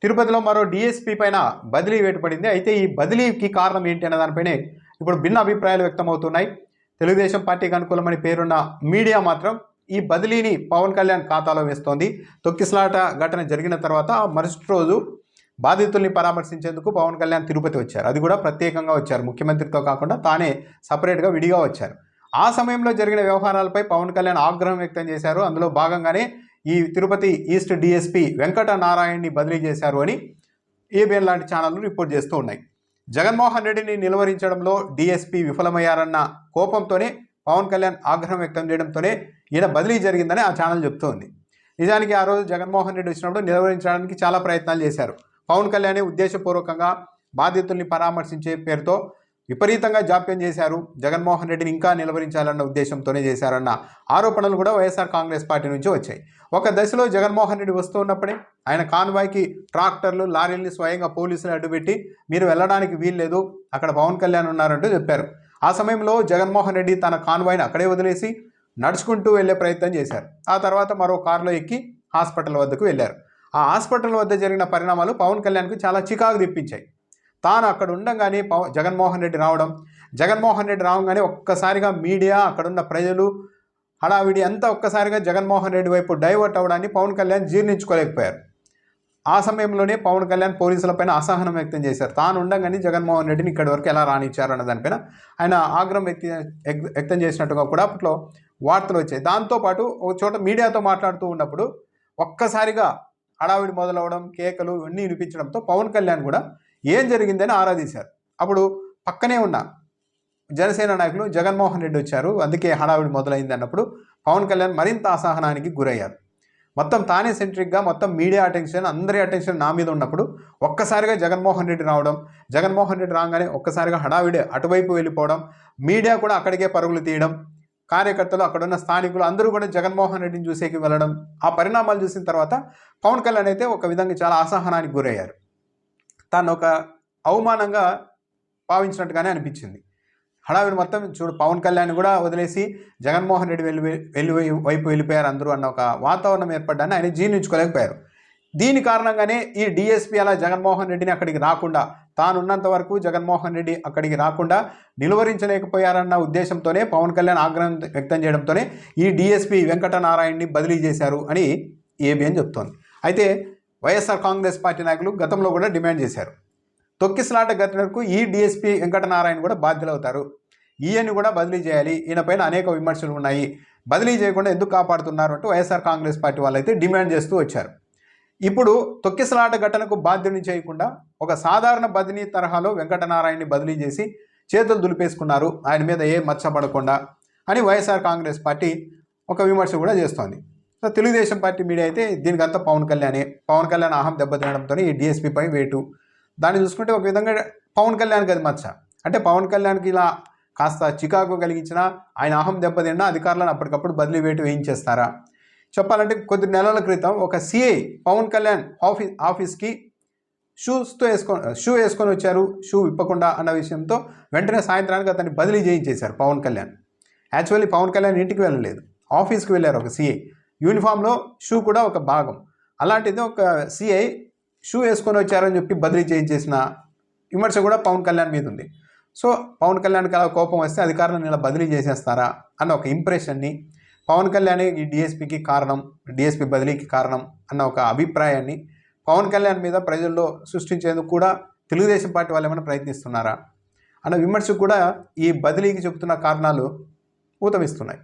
తిరుపతిలో మరో డీఎస్పీ పైన బదిలీ వేటు పడింది. అయితే ఈ బదిలీకి కారణం ఏంటి అనే దానిపైనే ఇప్పుడు భిన్న అభిప్రాయాలు వ్యక్తమవుతున్నాయి. తెలుగుదేశం పార్టీకి అనుకూలమని పేరున్న మీడియా మాత్రం ఈ బదిలీని పవన్ కళ్యాణ్ ఖాతాలో వేస్తోంది. తొక్కిసలాట ఘటన జరిగిన తర్వాత మరుసటి రోజు బాధితుల్ని పరామర్శించేందుకు పవన్ కళ్యాణ్ తిరుపతి వచ్చారు. అది కూడా ప్రత్యేకంగా వచ్చారు, ముఖ్యమంత్రితో కాకుండా తానే సపరేట్గా విడిగా వచ్చారు. ఆ సమయంలో జరిగిన వ్యవహారాలపై పవన్ కళ్యాణ్ ఆగ్రహం వ్యక్తం చేశారు. అందులో భాగంగానే ఈ తిరుపతి ఈస్ట్ డీఎస్పీ వెంకట నారాయణని బదిలీ చేశారు అని ఏబిఎన్ లాంటి ఛానళ్లు రిపోర్ట్ చేస్తూ ఉన్నాయి. జగన్మోహన్ రెడ్డిని నిలువరించడంలో డీఎస్పీ విఫలమయ్యారన్న కోపంతోనే పవన్ కళ్యాణ్ ఆగ్రహం వ్యక్తం చేయడంతోనే ఈయన బదిలీ జరిగిందని ఆ ఛానల్ చెప్తోంది. నిజానికి ఆ రోజు జగన్మోహన్ రెడ్డి వచ్చినప్పుడు నిలువరించడానికి చాలా ప్రయత్నాలు చేశారు. పవన్ కళ్యాణ్ ఉద్దేశపూర్వకంగా బాధితుల్ని పరామర్శించే పేరుతో విపరీతంగా జాప్యం చేశారు. జగన్మోహన్ రెడ్డిని ఇంకా నిలువరించాలన్న ఉద్దేశంతోనే చేశారన్న ఆరోపణలు కూడా వైఎస్ఆర్ కాంగ్రెస్ పార్టీ నుంచి వచ్చాయి. ఒక దశలో జగన్మోహన్ రెడ్డి వస్తూ ఉన్నప్పుడే ఆయన కాన్వాయ్కి ట్రాక్టర్లు, లారీల్ని స్వయంగా పోలీసులు అడ్డుపెట్టి మీరు వెళ్ళడానికి వీల్లేదు, అక్కడ పవన్ కళ్యాణ్ ఉన్నారంటూ చెప్పారు. ఆ సమయంలో జగన్మోహన్ రెడ్డి తన కాన్వాయ్ని అక్కడే వదిలేసి నడుచుకుంటూ వెళ్లే ప్రయత్నం చేశారు. ఆ తర్వాత మరో కారులో ఎక్కి హాస్పిటల్ వద్దకు వెళ్ళారు. ఆ హాస్పిటల్ వద్ద జరిగిన పరిణామాలు పవన్ కళ్యాణ్కు చాలా చికాకు తెప్పించాయి. తాను అక్కడ ఉండగానే జగన్మోహన్ రెడ్డి రావగానే ఒక్కసారిగా మీడియా, అక్కడున్న ప్రజలు హడావిడి అంతా ఒక్కసారిగా జగన్మోహన్ రెడ్డి వైపు డైవర్ట్ అవ్వడాన్ని పవన్ కళ్యాణ్ జీర్ణించుకోలేకపోయారు. ఆ సమయంలోనే పవన్ కళ్యాణ్ పోలీసులపైన అసహనం వ్యక్తం చేశారు. తాను ఉండగానే జగన్మోహన్ రెడ్డిని ఇక్కడి వరకు ఎలా రానిచ్చారు అన్న దానిపైన ఆయన ఆగ్రహం వ్యక్తం చేసినట్టుగా కూడా అప్పట్లో వార్తలు వచ్చాయి. దాంతోపాటు ఒక చోట మీడియాతో మాట్లాడుతూ ఉన్నప్పుడు ఒక్కసారిగా హడావిడి మొదలవడం, కేకలు ఇవన్నీ వినిపించడంతో పవన్ కళ్యాణ్ కూడా ఏం జరిగిందని ఆరాధించారు. అప్పుడు పక్కనే ఉన్న జనసేన నాయకులు జగన్మోహన్ రెడ్డి వచ్చారు, అందుకే హడావిడి మొదలైంది అన్నప్పుడు పవన్ కళ్యాణ్ మరింత అసహనానికి గురయ్యారు. మొత్తం తానే సెంట్రిక్గా మొత్తం మీడియా అటెన్షన్, అందరి అటెన్షన్ నా మీద ఉన్నప్పుడు ఒక్కసారిగా జగన్మోహన్ రెడ్డి రావడం, జగన్మోహన్ రెడ్డి రాగానే ఒక్కసారిగా హడావిడి అటువైపు వెళ్ళిపోవడం, మీడియా కూడా అక్కడికే పరుగులు తీయడం, కార్యకర్తలు, అక్కడున్న స్థానికులు అందరూ కూడా జగన్మోహన్ రెడ్డిని చూసేకి వెళ్ళడం, ఆ పరిణామాలు చూసిన తర్వాత పవన్ కళ్యాణ్ అయితే ఒక విధంగా చాలా అసహనానికి గురయ్యారు. తాను ఒక అవమానంగా భావించినట్టుగానే అనిపించింది. హడావిడి మొత్తం చూడు పవన్ కళ్యాణ్ కూడా వదిలేసి జగన్మోహన్ రెడ్డి వైపు వెళ్ళిపోయారు అందరూ అన్న ఒక వాతావరణం ఏర్పడ్డాన్ని ఆయన జీర్ణించుకోలేకపోయారు. దీని కారణంగానే ఈ డీఎస్పీ అలా జగన్మోహన్ రెడ్డిని అక్కడికి రాకుండా, తానున్నంత వరకు జగన్మోహన్ రెడ్డి అక్కడికి రాకుండా నిలువరించలేకపోయారన్న ఉద్దేశంతోనే పవన్ కళ్యాణ్ ఆగ్రహం వ్యక్తం చేయడంతోనే ఈ డీఎస్పీ వెంకట నారాయణని బదిలీ చేశారు అని ఏబిఎన్ చెప్తోంది. అయితే వైఎస్ఆర్ కాంగ్రెస్ పార్టీ నాయకులు గతంలో కూడా డిమాండ్ చేశారు, తొక్కిసలాట ఘటనకు ఈ డీఎస్పీ వెంకటనారాయణ కూడా బాధ్యులవుతారు, ఈయన్ని కూడా బదిలీ చేయాలి, ఈయనపైన అనేక విమర్శలు ఉన్నాయి, బదిలీ చేయకుండా ఎందుకు కాపాడుతున్నారు అంటూ వైఎస్ఆర్ కాంగ్రెస్ పార్టీ వాళ్ళైతే డిమాండ్ చేస్తూ వచ్చారు. ఇప్పుడు తొక్కిసలాట ఘటనకు బాధ్యుని చేయకుండా ఒక సాధారణ బదిలీ తరహాలో వెంకటనారాయణని బదిలీ చేసి చేతులు దులిపేసుకున్నారు, ఆయన మీద ఏ మచ్చ పడకుండా అని వైఎస్ఆర్ కాంగ్రెస్ పార్టీ ఒక విమర్శ కూడా చేస్తోంది. సో తెలుగుదేశం పార్టీ మీడియా అయితే దీనికంతా పవన్ కళ్యాణ్ అహం దెబ్బతినడంతో ఈ డీఎస్పీపై వేటు, దాన్ని చూసుకుంటే ఒక విధంగా పవన్ కళ్యాణ్కి అది మచ్చ. అంటే పవన్ కళ్యాణ్కి ఇలా కాస్త చికాకు కలిగించినా, ఆయన అహం దెబ్బతిన్నా అధికారులను అప్పటికప్పుడు బదిలీ వేటు వేయించేస్తారా? చెప్పాలంటే కొద్ది నెలల క్రితం ఒక సిఐ పవన్ కళ్యాణ్ ఆఫీస్కి షూ వేసుకొని వచ్చారు, షూ విప్పకుండా అన్న విషయంతో వెంటనే సాయంత్రానికి అతన్ని బదిలీ చేయించేశారు పవన్ కళ్యాణ్. యాక్చువల్లీ పవన్ కళ్యాణ్ ఇంటికి వెళ్ళలేదు, ఆఫీస్కి వెళ్ళారు ఒక సిఐ. యూనిఫామ్లో షూ కూడా ఒక భాగం. అలాంటిది ఒక సిఐ షూ వేసుకొని వచ్చారని చెప్పి బదిలీ చేయించేసిన విమర్శ కూడా పవన్ కళ్యాణ్ మీద ఉంది. సో పవన్ కళ్యాణ్కి అలా కోపం వస్తే అధికారులను ఇలా బదిలీ చేసేస్తారా అన్న ఒక ఇంప్రెషన్ని, పవన్ కళ్యాణ్ ఈ డీఎస్పీకి కారణం, డీఎస్పీ బదిలీకి కారణం అన్న ఒక అభిప్రాయాన్ని పవన్ కళ్యాణ్ మీద ప్రజల్లో సృష్టించేందుకు కూడా తెలుగుదేశం పార్టీ వాళ్ళు ఏమైనా ప్రయత్నిస్తున్నారా అన్న విమర్శకు కూడా ఈ బదిలీకి చెబుతున్న కారణాలు ఊతమిస్తున్నాయి.